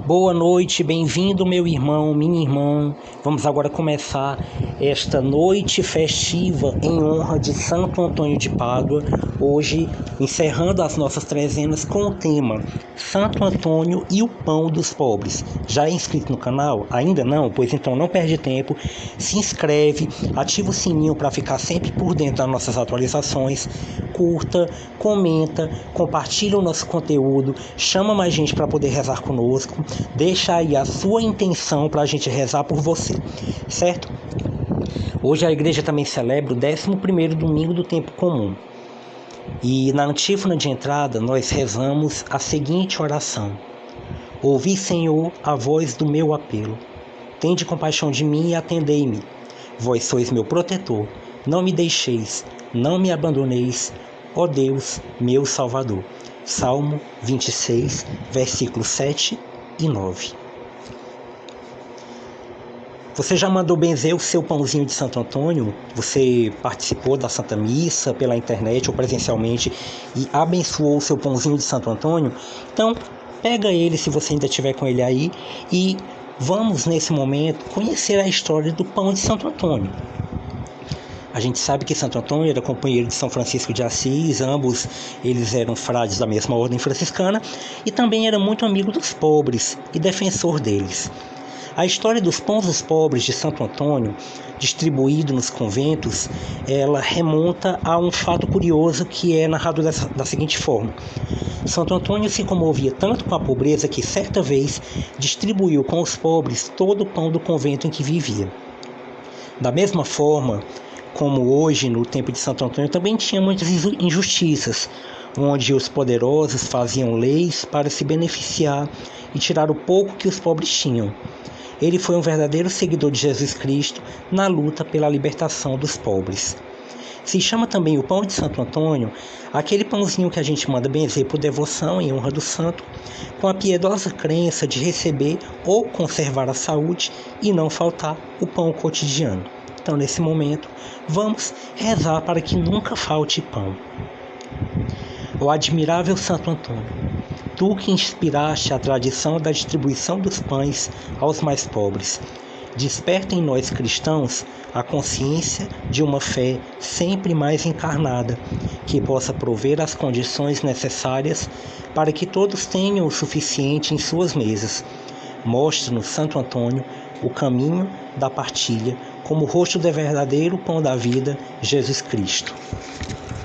Boa noite, bem-vindo meu irmão, minha irmã. Vamos agora começar esta noite festiva em honra de Santo Antônio de Pádua. Hoje, encerrando as nossas trezenas com o tema Santo Antônio e o Pão dos Pobres. Já é inscrito no canal? Ainda não? Pois então não perde tempo, se inscreve, ativa o sininho para ficar sempre por dentro das nossas atualizações, curta, comenta, compartilha o nosso conteúdo, chama mais gente para poder rezar conosco. Deixa aí a sua intenção para a gente rezar por você, certo? Hoje a igreja também celebra o 11º domingo do tempo comum. E na antífona de entrada nós rezamos a seguinte oração: Ouvi, Senhor, a voz do meu apelo. Tende compaixão de mim e atendei-me. Vós sois meu protetor. Não me deixeis, não me abandoneis, ó Deus, meu Salvador. Salmo 26, versículos 7 e 9. Você já mandou benzer o seu pãozinho de Santo Antônio? Você participou da Santa Missa pela internet ou presencialmente e abençoou o seu pãozinho de Santo Antônio? Então, pega ele se você ainda tiver com ele aí e vamos nesse momento conhecer a história do pão de Santo Antônio. A gente sabe que Santo Antônio era companheiro de São Francisco de Assis, ambos eles eram frades da mesma ordem franciscana e também era muito amigo dos pobres e defensor deles. A história dos pães dos pobres de Santo Antônio, distribuído nos conventos, ela remonta a um fato curioso que é narrado da seguinte forma. Santo Antônio se comovia tanto com a pobreza que certa vez distribuiu com os pobres todo o pão do convento em que vivia. Da mesma forma, como hoje no tempo de Santo Antônio, também tinha muitas injustiças, onde os poderosos faziam leis para se beneficiar e tirar o pouco que os pobres tinham. Ele foi um verdadeiro seguidor de Jesus Cristo na luta pela libertação dos pobres. Se chama também o pão de Santo Antônio, aquele pãozinho que a gente manda benzer por devoção em honra do santo, com a piedosa crença de receber ou conservar a saúde e não faltar o pão cotidiano. Então, nesse momento, vamos rezar para que nunca falte pão. Ó admirável Santo Antônio, tu que inspiraste a tradição da distribuição dos pães aos mais pobres, desperta em nós cristãos a consciência de uma fé sempre mais encarnada, que possa prover as condições necessárias para que todos tenham o suficiente em suas mesas. Mostra-nos, Santo Antônio, o caminho da partilha, como o rosto do verdadeiro pão da vida, Jesus Cristo.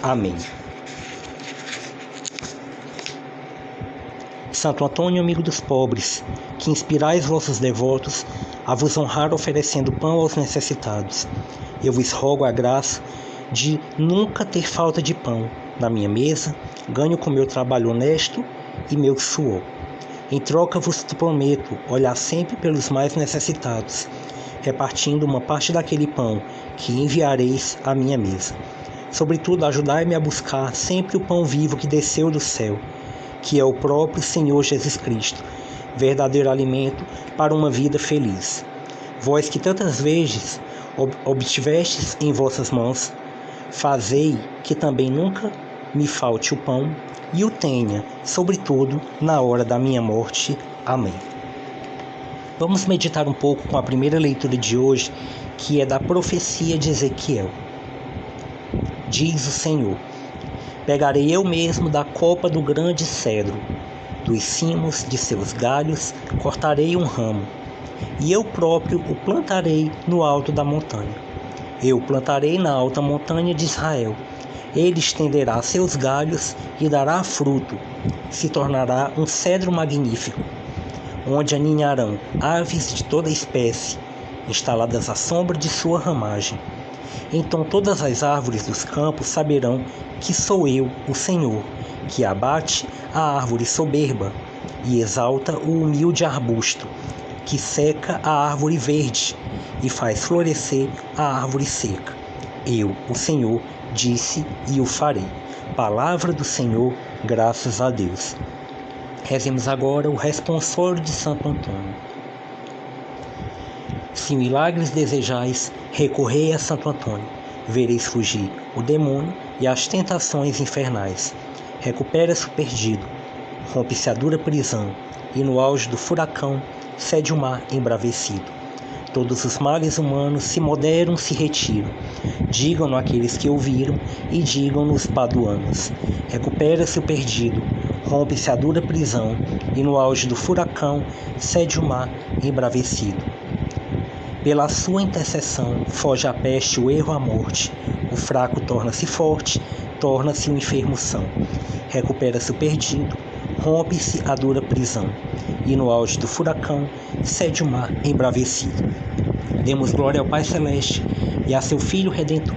Amém. Santo Antônio, amigo dos pobres, que inspirais vossos devotos a vos honrar oferecendo pão aos necessitados, eu vos rogo a graça de nunca ter falta de pão na minha mesa, ganho com meu trabalho honesto e meu suor. Em troca vos prometo olhar sempre pelos mais necessitados, repartindo uma parte daquele pão que enviareis à minha mesa. Sobretudo, ajudai-me a buscar sempre o pão vivo que desceu do céu, que é o próprio Senhor Jesus Cristo, verdadeiro alimento para uma vida feliz. Vós que tantas vezes obtivestes em vossas mãos, fazei que também nunca me falte o pão e o tenha, sobretudo, na hora da minha morte. Amém. Vamos meditar um pouco com a primeira leitura de hoje, que é da profecia de Ezequiel. Diz o Senhor: Pegarei eu mesmo da copa do grande cedro, dos cimos de seus galhos cortarei um ramo, e eu próprio o plantarei no alto da montanha. Eu o plantarei na alta montanha de Israel. Ele estenderá seus galhos e dará fruto, se tornará um cedro magnífico, onde aninharão aves de toda espécie, instaladas à sombra de sua ramagem. Então todas as árvores dos campos saberão que sou eu, o Senhor, que abate a árvore soberba e exalta o humilde arbusto, que seca a árvore verde e faz florescer a árvore seca. Eu, o Senhor, disse e o farei. Palavra do Senhor, graças a Deus. Rezemos agora o responsório de Santo Antônio. Se milagres desejais, recorrei a Santo Antônio. Vereis fugir o demônio e as tentações infernais. Recupera-se o perdido, rompe-se a dura prisão, e no auge do furacão cede o mar embravecido. Todos os males humanos se moderam, se retiram. Digam-no aqueles que ouviram e digam-no os paduanos. Recupera-se o perdido, rompe-se a dura prisão e no auge do furacão cede o mar embravecido. Pela sua intercessão foge a peste, o erro, a morte. O fraco torna-se forte, torna-se o enfermo são. Recupera-se o perdido, rompe-se a dura prisão e no auge do furacão cede o mar embravecido. Demos glória ao Pai Celeste e a seu Filho Redentor,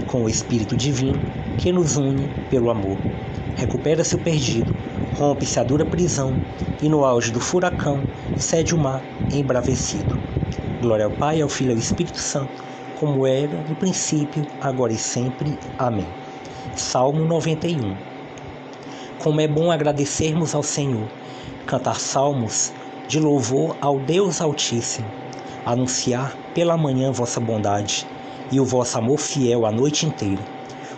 com o Espírito Divino que nos une pelo amor. Recupera-se o perdido, rompe-se a dura prisão e no auge do furacão cede o mar embravecido. Glória ao Pai, ao Filho e ao Espírito Santo, como era no princípio, agora e sempre. Amém. Salmo 91. Como é bom agradecermos ao Senhor, cantar salmos de louvor ao Deus Altíssimo, anunciar pela manhã vossa bondade e o vosso amor fiel a noite inteira.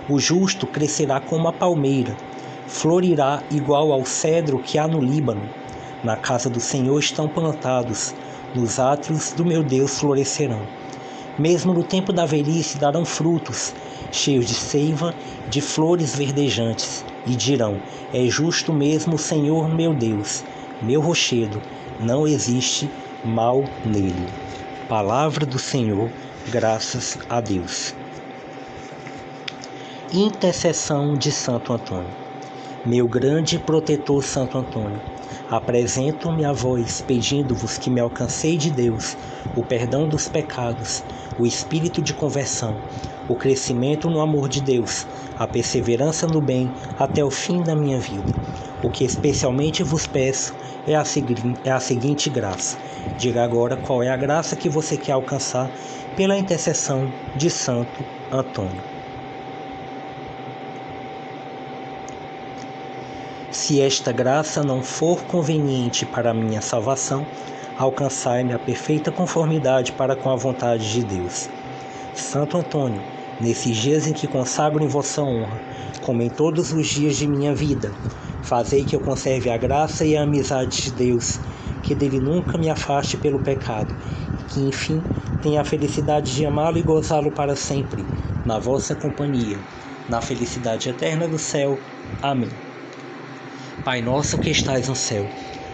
O justo crescerá como a palmeira, florirá igual ao cedro que há no Líbano. Na casa do Senhor estão plantados, nos átrios do meu Deus florescerão. Mesmo no tempo da velhice darão frutos, cheios de seiva, de flores verdejantes, e dirão: é justo mesmo o Senhor meu Deus, meu rochedo, não existe mal nele. Palavra do Senhor, graças a Deus. Intercessão de Santo Antônio. Meu grande protetor Santo Antônio, apresento-me a vós, pedindo-vos que me alcancei de Deus o perdão dos pecados, o espírito de conversão, o crescimento no amor de Deus, a perseverança no bem até o fim da minha vida. O que especialmente vos peço é a seguinte graça. Diga agora qual é a graça que você quer alcançar pela intercessão de Santo Antônio. Se esta graça não for conveniente para a minha salvação, alcançai-me a perfeita conformidade para com a vontade de Deus. Santo Antônio, nesses dias em que consagro em vossa honra, como em todos os dias de minha vida, fazei que eu conserve a graça e a amizade de Deus, que dele nunca me afaste pelo pecado, e que, enfim, tenha a felicidade de amá-lo e gozá-lo para sempre, na vossa companhia, na felicidade eterna do céu. Amém. Pai nosso que estais no céu,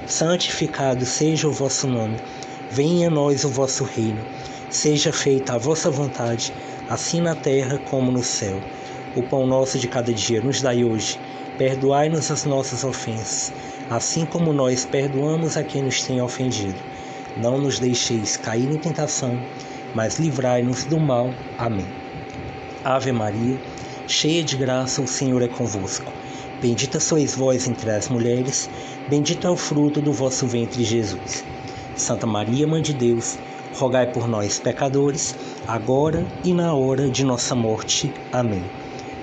santificado seja o vosso nome. Venha a nós o vosso reino. Seja feita a vossa vontade, assim na terra como no céu. O pão nosso de cada dia nos dai hoje. Perdoai-nos as nossas ofensas, assim como nós perdoamos a quem nos tem ofendido. Não nos deixeis cair em tentação, mas livrai-nos do mal. Amém. Ave Maria, cheia de graça, o Senhor é convosco. Bendita sois vós entre as mulheres, bendito é o fruto do vosso ventre, Jesus. Santa Maria, Mãe de Deus, rogai por nós, pecadores, agora e na hora de nossa morte. Amém.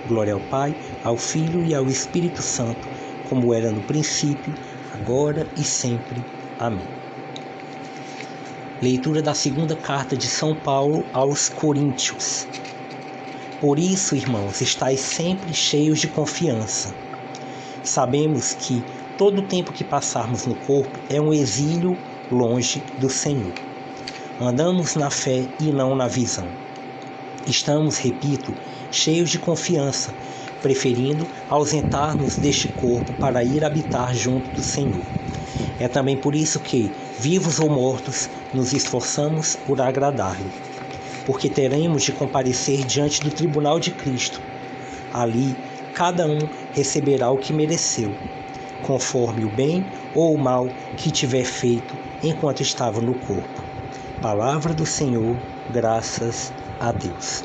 Glória ao Pai, ao Filho e ao Espírito Santo, como era no princípio, agora e sempre. Amém. Leitura da segunda carta de São Paulo aos Coríntios. Por isso, irmãos, estais sempre cheios de confiança. Sabemos que todo o tempo que passarmos no corpo é um exílio longe do Senhor. Andamos na fé e não na visão. Estamos, repito, cheios de confiança, preferindo ausentar-nos deste corpo para ir habitar junto do Senhor. É também por isso que, vivos ou mortos, nos esforçamos por agradar-lhe, porque teremos de comparecer diante do tribunal de Cristo. Ali, cada um receberá o que mereceu, conforme o bem ou o mal que tiver feito enquanto estava no corpo. Palavra do Senhor, graças a Deus.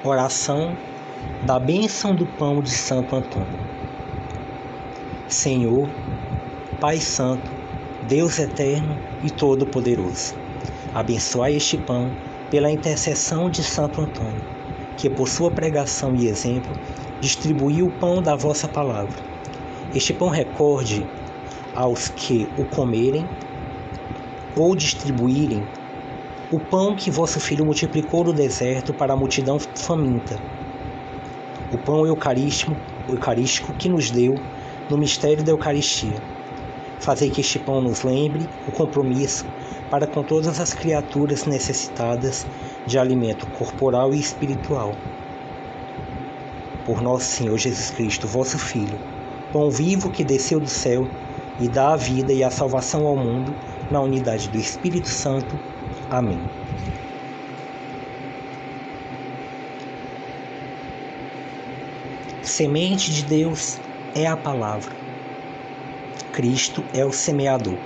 Oração da bênção do pão de Santo Antônio. Senhor, Pai Santo, Deus eterno e todo-poderoso, abençoai este pão pela intercessão de Santo Antônio, que por sua pregação e exemplo distribuiu o pão da vossa palavra. Este pão recorde aos que o comerem ou distribuírem o pão que vosso Filho multiplicou no deserto para a multidão faminta. O pão eucarístico eucarístico que nos deu no mistério da Eucaristia. Fazei que este pão nos lembre o compromisso para com todas as criaturas necessitadas de alimento corporal e espiritual. Por nosso Senhor Jesus Cristo, vosso Filho, pão vivo que desceu do céu e dá a vida e a salvação ao mundo, na unidade do Espírito Santo. Amém. Semente de Deus é a palavra. Cristo é o semeador.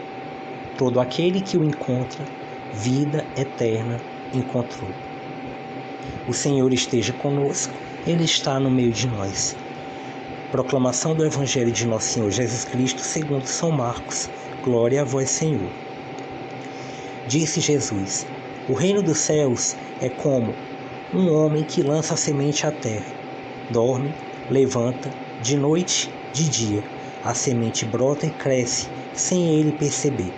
Todo aquele que o encontra, vida eterna encontrou. O Senhor esteja conosco, Ele está no meio de nós. Proclamação do Evangelho de Nosso Senhor Jesus Cristo segundo São Marcos. Glória a vós, Senhor. Disse Jesus: o reino dos céus é como um homem que lança a semente à terra. Dorme, levanta, de noite, de dia. A semente brota e cresce, sem ele perceber.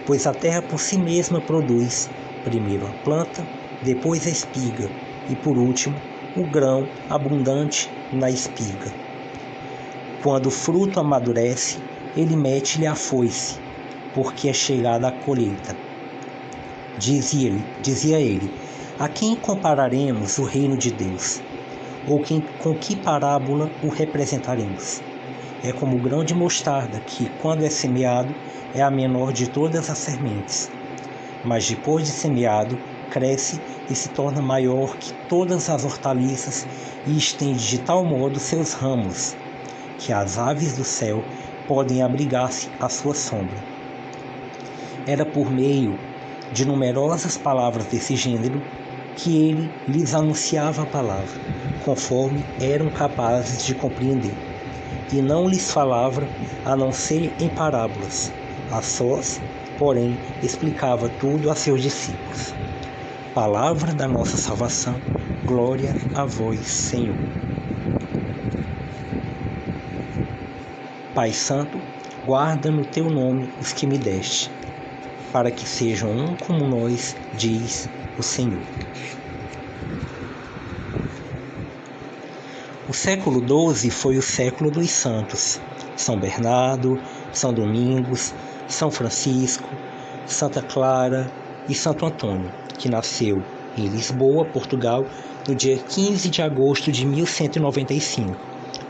Pois a terra por si mesma produz, primeiro a planta, depois a espiga, e por último, o grão abundante na espiga. Quando o fruto amadurece, ele mete-lhe a foice, porque é chegada a colheita. Dizia ele: a quem compararemos o reino de Deus? Ou com que parábola o representaremos? É como o grão de mostarda, que, quando é semeado, é a menor de todas as sementes. Mas depois de semeado, cresce e se torna maior que todas as hortaliças e estende de tal modo seus ramos, que as aves do céu podem abrigar-se à sua sombra. Era por meio de numerosas palavras desse gênero que ele lhes anunciava a palavra, conforme eram capazes de compreender. E não lhes falava a não ser em parábolas. A sós, porém, explicava tudo a seus discípulos. Palavra da nossa salvação, glória a vós, Senhor. Pai Santo, guarda no teu nome os que me deste, para que sejam um como nós, diz o Senhor. O século XII foi o século dos santos: São Bernardo, São Domingos, São Francisco, Santa Clara e Santo Antônio, que nasceu em Lisboa, Portugal, no dia 15 de agosto de 1195.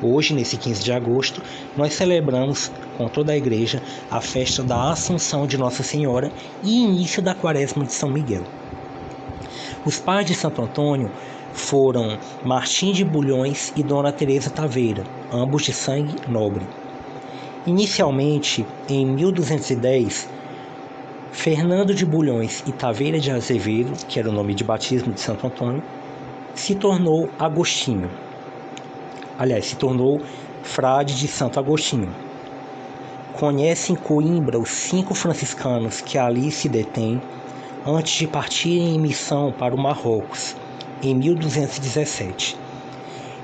Hoje, nesse 15 de agosto, nós celebramos com toda a Igreja a festa da Assunção de Nossa Senhora e início da Quaresma de São Miguel. Os pais de Santo Antônio foram Martim de Bulhões e Dona Teresa Taveira, ambos de sangue nobre. Inicialmente, em 1210, Fernando de Bulhões e Taveira de Azevedo, que era o nome de batismo de Santo Antônio, se tornou Agostinho. Aliás, se tornou frade de Santo Agostinho. Conhece em Coimbra os 5 franciscanos que ali se detêm antes de partirem em missão para o Marrocos, em 1217.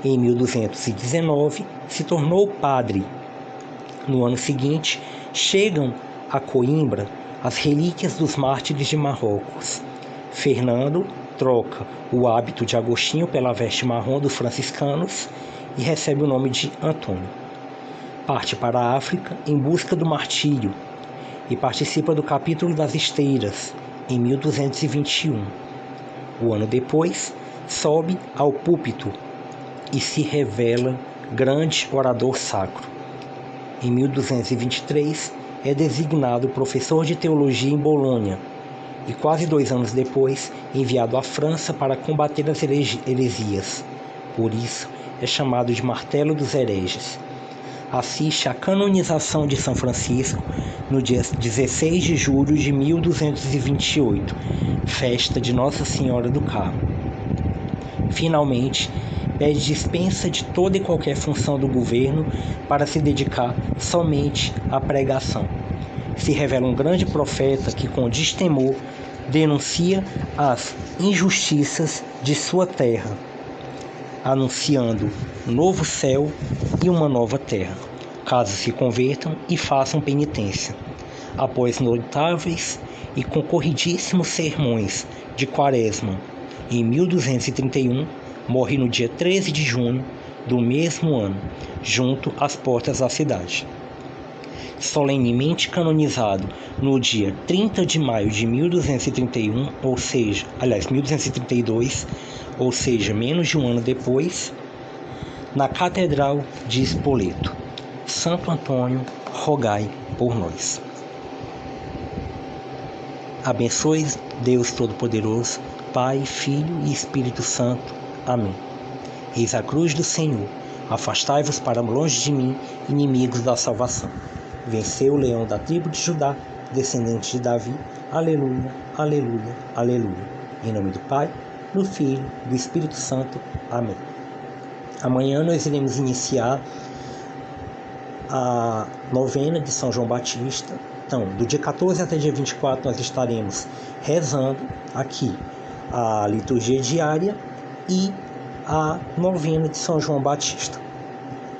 Em 1219, se tornou padre. No ano seguinte, chegam a Coimbra as relíquias dos mártires de Marrocos. Fernando troca o hábito de Agostinho pela veste marrom dos franciscanos e recebe o nome de Antônio. Parte para a África em busca do martírio e participa do capítulo das Esteiras, em 1221. O ano depois, sobe ao púlpito e se revela grande orador sacro. Em 1223, é designado professor de teologia em Bolonha e quase 2 anos depois, enviado à França para combater as heresias. Por isso, é chamado de Martelo dos Hereges. Assiste à canonização de São Francisco no dia 16 de julho de 1228, festa de Nossa Senhora do Carmo. Finalmente, pede dispensa de toda e qualquer função do governo para se dedicar somente à pregação. Se revela um grande profeta que, com destemor, denuncia as injustiças de sua terra, anunciando um novo céu e uma nova terra, caso se convertam e façam penitência. Após notáveis e concorridíssimos sermões de Quaresma, em 1231, morre no dia 13 de junho, do mesmo ano, junto às portas da cidade. Solenemente canonizado no dia 30 de maio de 1231, 1232, ou seja, menos de um ano depois, na Catedral de Spoleto. Santo Antônio, rogai por nós. Abençoe Deus Todo-Poderoso, Pai, Filho e Espírito Santo. Amém. Eis a cruz do Senhor. Afastai-vos para longe de mim, inimigos da salvação. Venceu o leão da tribo de Judá, descendente de Davi. Aleluia, aleluia, aleluia. Em nome do Pai, do Filho, do Espírito Santo. Amém. Amanhã nós iremos iniciar a novena de São João Batista. Então, do dia 14 até dia 24, nós estaremos rezando aqui a liturgia diária e a novena de São João Batista.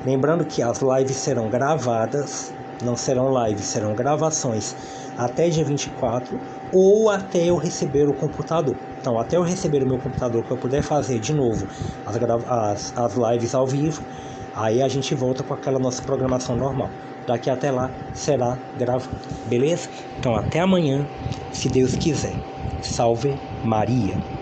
Lembrando que as lives serão gravadas, não serão lives, serão gravações até dia 24 ou até eu receber o computador. Então, até eu receber o meu computador para eu poder fazer de novo as lives ao vivo, aí a gente volta com aquela nossa programação normal. Daqui até lá será gravado, beleza? Então, até amanhã, se Deus quiser. Salve Maria!